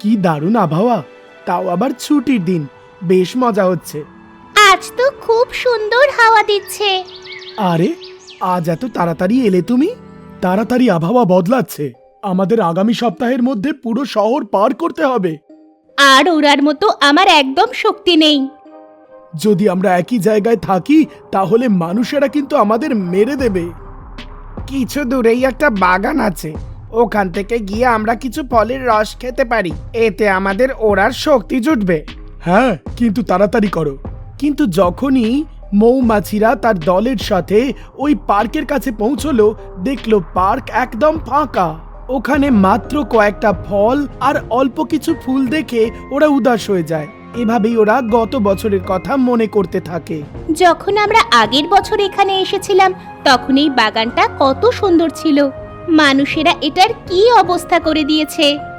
কি দারুণ আবহাওয়া, তাও আবার ছুটির দিন। বেশ মজা হচ্ছে। আজ তো খুব সুন্দর হাওয়া দিচ্ছে। আরে, আজ এত তাড়াতাড়ি এলে তুমি? তাড়াতাড়ি আবহাওয়া বদলাচ্ছে। আমাদের আগামী সপ্তাহের মধ্যে পুরো শহর পার করতে হবে। আর ওড়ার মতো আমার একদম শক্তি নেই। যদি আমরা একই জায়গায় থাকি তাহলে মানুষেরা কিন্তু আমাদের মেরে দেবে। কিছু দূরেই একটা বাগান আছে, ওখান থেকে গিয়ে আমরা কিছু ফলের রস খেতে পারি। এতে আমাদের ওড়ার শক্তি জুটবে। হ্যাঁ, কিন্তু তাড়াতাড়ি করো। কিন্তু যখনই মৌমাছিরা তার দলের সাথে ওই পার্কের কাছে পৌঁছলো, দেখলো পার্ক একদম ফাঁকা। ওখানে মাত্র কয়েকটা ফল আর অল্প কিছু ফুল দেখে ওরা উদাস হয়ে যায়। এভাবেই ওরা গত বছরের কথা মনে করতে থাকে। যখন আমরা আগের বছর এখানে এসেছিলাম তখন এই বাগানটা কত সুন্দর ছিল। মানুষেরা এটার কি অবস্থা করে দিয়েছে।